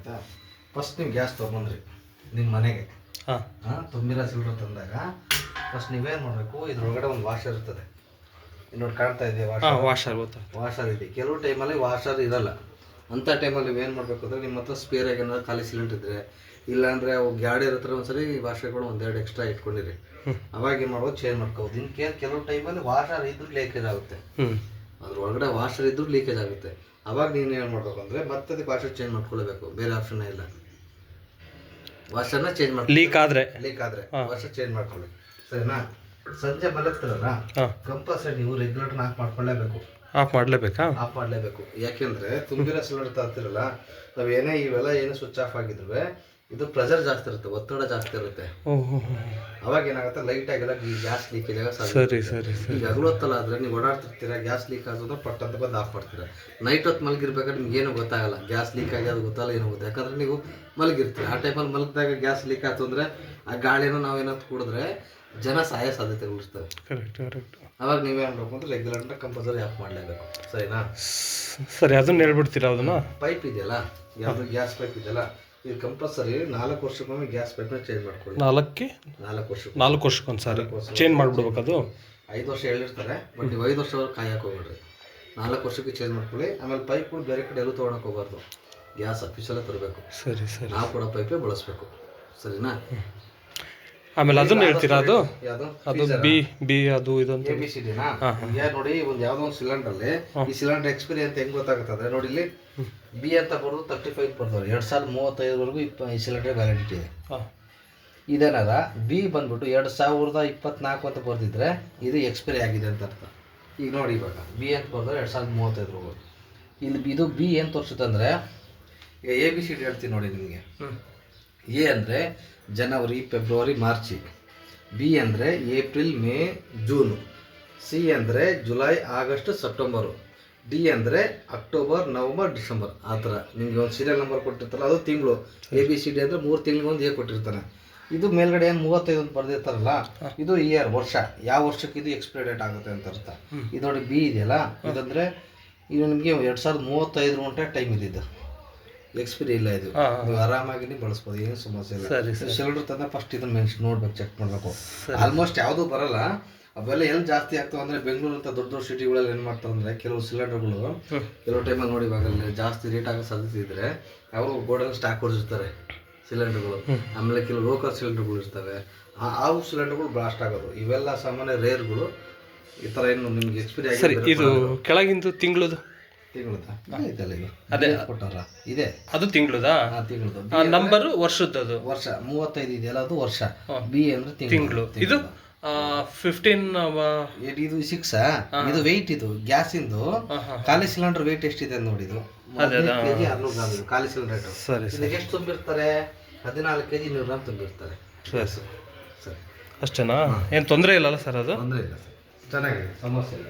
ಆಯ್ತಾ. ಫಸ್ಟ್ ನೀವು ಗ್ಯಾಸ್ ತೊಗೊಂಡ್ರಿ ನಿಮ್ಮ ಮನೆಗೆ, ತುಂಬಿರೋ ಸಿಲಿಂಡರ್ ತಂದಾಗ ಫಸ್ಟ್ ನೀವೇನು ಮಾಡಬೇಕು, ಇದ್ರೊಳಗಡೆ ಒಂದು ವಾಷರ್ ಇರ್ತದೆ. ನೋಡಿ ಕಾಣ್ತಾ ಇದೆಯಾ ವಾಷರ್ ಇದೆ. ಕೆಲವು ಟೈಮಲ್ಲಿ ವಾಷರ್ ಇರಲ್ಲ. ಅಂಥ ಟೈಮಲ್ಲಿ ನೀವೇನು ಮಾಡಬೇಕು ಅಂದರೆ ನಿಮ್ಮ ಹತ್ರ ಸ್ಪೇರ್ ಆಗಿ ಏನಾದ್ರು ಖಾಲಿ ಸಿಲಿಂಡರ್ ಇದ್ದರೆ, ಇಲ್ಲಾಂದರೆ ಅವು ಗಾಡಿ ಹತ್ರ ಒಂದ್ಸರಿ ವಾಷರ್ಗಳು ಒಂದೆರಡು ಎಕ್ಸ್ಟ್ರಾ ಇಟ್ಕೊಂಡಿರಿ. ಅವಾಗ ಏನು ಮಾಡ್ಬೋದು, ಚೇಂಜ್ ಮಾಡ್ಕೋಬೋದು. ಇನ್ಕೆ ಕೆಲವು ಟೈಮಲ್ಲಿ ವಾಷರ್ ಇದ್ರೂ ಲೀಕೇಜ್ ಆಗುತ್ತೆ, ಅದ್ರೊಳಗಡೆ ವಾಷರ್ ಇದ್ರೂ ಲೀಕೇಜ್ ಆಗುತ್ತೆ. ಅವಾಗ ನೀನು ಏನು ಮಾಡಬೇಕು ಅಂದರೆ ಮತ್ತೆ ಅದಕ್ಕೆ ವಾಷರ್ ಚೇಂಜ್ ಮಾಡ್ಕೊಳ್ಬೇಕು, ಬೇರೆ ಆಪ್ಷನ್ ಇಲ್ಲ. ವಾಷರ್ನ ಚೇಂಜ್ ಮಾಡಿ ಲೀಕ್ ಆದರೆ ವಾಷರ್ ಚೇಂಜ್ ಮಾಡ್ಕೊಳ್ಳಿ, ಸರಿನಾ. ಸಂಜೆ ಮಲಗ್ತಾರಲ್ಲ ಕಂಪಲ್ಸರಿ ನೀವು ರೆಗ್ಯುಲೇಟರ್ನ ಆಫ್ ಮಾಡಲೇಬೇಕು. ಯಾಕೆಂದರೆ ತುಂಬಿರೋ ಸಿಲಿಂಡರ್ ತರ್ತಿರಲ್ಲ, ನಾವೇನೇ ಇವೆಲ್ಲ ಏನು ಸ್ವಿಚ್ ಆಫ್ ಆಗಿದ್ರೂ ಇದು ಪ್ರೆಷರ್ ಜಾಸ್ತಿ ಇರುತ್ತೆ, ಒತ್ತಡ ಜಾಸ್ತಿ ಇರುತ್ತೆ. ಅವಾಗ ಏನಾಗುತ್ತೆ, ಲೈಟ್ ಆಗಿಲ್ಲ ಗ್ಯಾಸ್ ಲೀಕೇಜ್ ಆಗ ಸಾಧ್ಯ. ಈಗ ಹಗಲೊತ್ತಲ್ಲ ಆದರೆ ನೀವು ಓಡಾಡ್ತಿರ್ತೀರ, ಗ್ಯಾಸ್ ಲೀಕ್ ಆಗೋದ್ರೆ ಪಟ್ ಅಂತ ಬಂದು ಆಫ್ ಮಾಡ್ತೀರ. ನೈಟ್ ಹೊತ್ತು ಮಲಗಿರ್ಬೇಕಾದ್ರೆ ನಿಮ್ಗೆ ಏನು ಗೊತ್ತಾಗಲ್ಲ, ಗ್ಯಾಸ್ ಲೀಕ್ ಆಗಿ ಅದು ಗೊತ್ತಲ್ಲ, ಏನೋ ಗೊತ್ತ. ಯಾಕಂದ್ರೆ ನೀವು ಮಲಗಿರ್ತೀರಿ. ಆ ಟೈಮಲ್ಲಿ ಮಲಗಿದಾಗ ಗ್ಯಾಸ್ ಲೀಕ್ ಆಯ್ತು ಅಂದರೆ ಆ ಗಾಳಿನೂ ನಾವೇನಾದ್ರು ಕುಡಿದ್ರೆ ಜನ ಸಾಯೋ ಸಾಧ್ಯತೆಗಳಿರ್ತವೆ. ಅವಾಗ ನೀವೇ ಮಾಡ್ಬೇಕು ಅಂದ್ರೆ ರೆಗ್ಯುಲೇಟರ್ನ ಕಂಪಲ್ಸರಿ ಆಫ್ ಮಾಡಲೇಬೇಕು, ಸರಿನಾ. ಸರಿ, ಅದನ್ನ ಹೇಳ್ಬಿಡ್ತೀರಾ. ಅದನ್ನ ಪೈಪ್ ಇದೆಯಲ್ಲ, ಯಾವುದು ಗ್ಯಾಸ್ ಪೈಪ್ ಇದೆಯಲ್ಲ, ಇದು ಕಂಪಲ್ಸರಿ 4 ವರ್ಷಕ್ಕೊಮ್ಮೆ ಗ್ಯಾಸ್ ಪೈಪ್ನ ಚೇಂಜ್ ಮಾಡ್ಕೊಳ್ಳಿ. 4 ವರ್ಷಕ್ಕೊಂದ್ಸಾರಿ ಚೇಂಜ್ ಮಾಡಿಬಿಡ್ಬೇಕು. ಅದು 5 ವರ್ಷ ಹೇಳಿರ್ತಾರೆ, ಬಟ್ ನೀವು 5 ವರ್ಷವರೆಗೆ ಕಾಯಕ್ಕೆ ಹೋಗ್ಬೇಡ್ರಿ. 4 ವರ್ಷಕ್ಕೆ ಚೇಂಜ್ ಮಾಡ್ಕೊಳ್ಳಿ. ಆಮೇಲೆ ಪೈಪ್ಗಳು ಬೇರೆ ಕಡೆ ಎಲ್ಲೂ ತೊಗೊಳಕ್ಕೆ ಹೋಗ್ಬಾರ್ದು, ಗ್ಯಾಸ್ ಆಫೀಸಲ್ಲೇ ತರಬೇಕು. ಸರಿ, ನಾವು ಕೂಡ ಪೈಪೇ ಬಳಸಬೇಕು, ಸರಿನಾ. ಆಮೇಲೆ ಅದನ್ನ ಹೇಳ್ತೀರಾ, ಅದು ಅದು ಬಿ ಅದು ಇದೊಂದು ABCDನಾ. ಈಗ ನೋಡಿ, ಒಂದು ಯಾವುದೋ ಒಂದು ಸಿಲಿಂಡರ್ಲಿ ಈ ಸಿಲಿಂಡರ್ ಎಕ್ಸ್ಪೈರಿ ಅಂತ ಹೆಂಗ್ ಗೊತ್ತಾಗುತ್ತದೆ ನೋಡಿ, ಇಲ್ಲಿ ಬಿ ಅಂತ ಬರೋದು 35 ಬರ್ತಾರೆ. 2035ವರೆಗೂ ಈ ಸಿಲಿಂಡರ್ ವ್ಯಾಲಿಡಿಟಿ ಇದೆ. ಇದೇನಾರ ಬಿ ಬಂದ್ಬಿಟ್ಟು 2024 ಅಂತ ಬರ್ದಿದ್ರೆ ಇದು ಎಕ್ಸ್ಪೈರಿ ಆಗಿದೆ ಅಂತ ಅರ್ಥ. ಈಗ ನೋಡಿ, ಇವಾಗ ಬಿ ಅಂತ ಬರ್ತಾರೆ 2035ವರೆಗೂ. ಇಲ್ಲಿ ಇದು ಬಿ ಏನು ತೋರಿಸುತ್ತೆ ಅಂದರೆ, ಈಗ ABCD ಹೇಳ್ತೀನಿ ನೋಡಿ ನಿಮಗೆ. ಎ ಅಂದರೆ ಜನವರಿ, ಫೆಬ್ರವರಿ, ಮಾರ್ಚ್. ಬಿ ಅಂದರೆ ಏಪ್ರಿಲ್, ಮೇ, ಜೂನು. ಸಿ ಅಂದರೆ ಜುಲೈ, ಆಗಸ್ಟ್, ಸೆಪ್ಟೆಂಬರು. ಡಿ ಅಂದರೆ ಅಕ್ಟೋಬರ್, ನವಂಬರ್, ಡಿಸೆಂಬರ್. ಆ ಥರ ನಿಮಗೆ ಒಂದು ಸೀರಿಯಲ್ ನಂಬರ್ ಕೊಟ್ಟಿರ್ತಾರಲ್ಲ, ಅದು ತಿಂಗಳು. ABCD ಅಂದರೆ 3 ತಿಂಗಳಿಗೊಂದು ಎ ಕೊಟ್ಟಿರ್ತಾನೆ. ಇದು ಮೇಲ್ಗಡೆ ಏನು 35 ಅಂತ ಬರ್ದಿರ್ತಾರಲ್ಲ, ಇದು ಇಯರ್, ವರ್ಷ, ಯಾವ ವರ್ಷಕ್ಕೆ ಇದು ಎಕ್ಸ್ಪೈರಿ ಡೇಟ್ ಆಗುತ್ತೆ ಅಂತ ಅರ್ಥ. ಇದು ನೋಡಿ ಬಿ ಇದೆಯಲ್ಲ, ಇದಂದರೆ ಇದು ನಿಮಗೆ 2035 ಗಂಟೆ ಟೈಮ್ ಇದ್ದಿದ್ದು, ಎಕ್ಸ್ಪೈರಿ ಇಲ್ಲ. ಇದು ನೀವು ಆರಾಮಾಗಿ ನೀವು ಬಳಸ್ಬೋದು, ಏನು ಸಮಸ್ಯೆ ಇಲ್ಲ. ಸಿಲಿಂಡರ್ ತಂದ ಫಸ್ಟ್ ಇದನ್ನ ಮೆನ್ಷನ್ ನೋಡ್ಬೇಕು, ಚೆಕ್ ಮಾಡಬೇಕು. ಆಲ್ಮೋಸ್ಟ್ ಯಾವುದೂ ಬರಲ್ಲ. ಅವೆಲ್ಲ ಎಲ್ಲಿ ಜಾಸ್ತಿ ಆಗ್ತಾವೆ ಅಂದರೆ, ಬೆಂಗಳೂರು ಅಂತ ದೊಡ್ಡ ದೊಡ್ಡ ಸಿಟಿಗಳಲ್ಲಿ ಏನು ಮಾಡ್ತಾರೆ ಅಂದರೆ, ಕೆಲವು ಸಿಲಿಂಡರ್ಗಳು ಕೆಲವು ಟೈಮಲ್ಲಿ ನೋಡಿ ಇವಾಗ ಜಾಸ್ತಿ ರೇಟ್ ಆಗೋ ಸಾಧ್ಯತೆ ಇದ್ದರೆ ಅವರು ಗೋಡನ್ ಸ್ಟಾಕ್ ಹೊಡಿಸಿರ್ತಾರೆ ಸಿಲಿಂಡರ್ಗಳು. ಆಮೇಲೆ ಕೆಲವು ಲೋಕಲ್ ಸಿಲಿಂಡರ್ಗಳು ಇರ್ತವೆ, ಆ ಸಿಲಿಂಡರ್ಗಳು ಬ್ಲಾಸ್ಟ್ ಆಗೋದು. ಇವೆಲ್ಲ ಸಾಮಾನ್ಯ ರೇರ್ಗಳು. ಈ ಥರ ಏನು ನಿಮ್ಗೆ ಎಕ್ಸ್ಪೈರಿ ಆಗಿ ಇದು ಕೆಳಗಿಂದು ತಿಂಗಳದ ಅದೇ ಕೊಟ್ಟಾರ ಇದೆ, ಅದು ತಿಂಗಳದ ನಂಬರ್, ವರ್ಷದ್ದು ವರ್ಷ 35 ಇದೆಯಲ್ಲ, ಅದು ವರ್ಷ. ಬಿ ಅಂದ್ರೆ ತಿಂಗಳು. ಇದು 15 ಇದು 6. ಇದು ವೆಯ್ಟ್, ಇದು ಗ್ಯಾಸ್ ಇಂದು ಖಾಲಿ ಸಿಲಿಂಡರ್ ವೆಯ್ಟ್ ಎಷ್ಟಿದೆ ನೋಡಿ. ಇದು 15 kg 600 ಗ್ರಾಮ್ ಇದು ಖಾಲಿ ಸಿಲಿಂಡರ್. ಇದಕ್ಕೆ ಎಷ್ಟು ತುಂಬಿರ್ತಾರೆ? 14 kg 100 ಗ್ರಾಮ್ ತುಂಬಿರ್ತಾರೆ. ಸರಿ, ಅಷ್ಟೇನಾ? ಏನು ತೊಂದರೆ ಇಲ್ಲಲ್ಲ ಸರ್? ಅದು ತೊಂದರೆ ಇಲ್ಲ ಸರ್, ಚೆನ್ನಾಗಿದೆ, ಸಮಸ್ಯೆ ಇಲ್ಲ.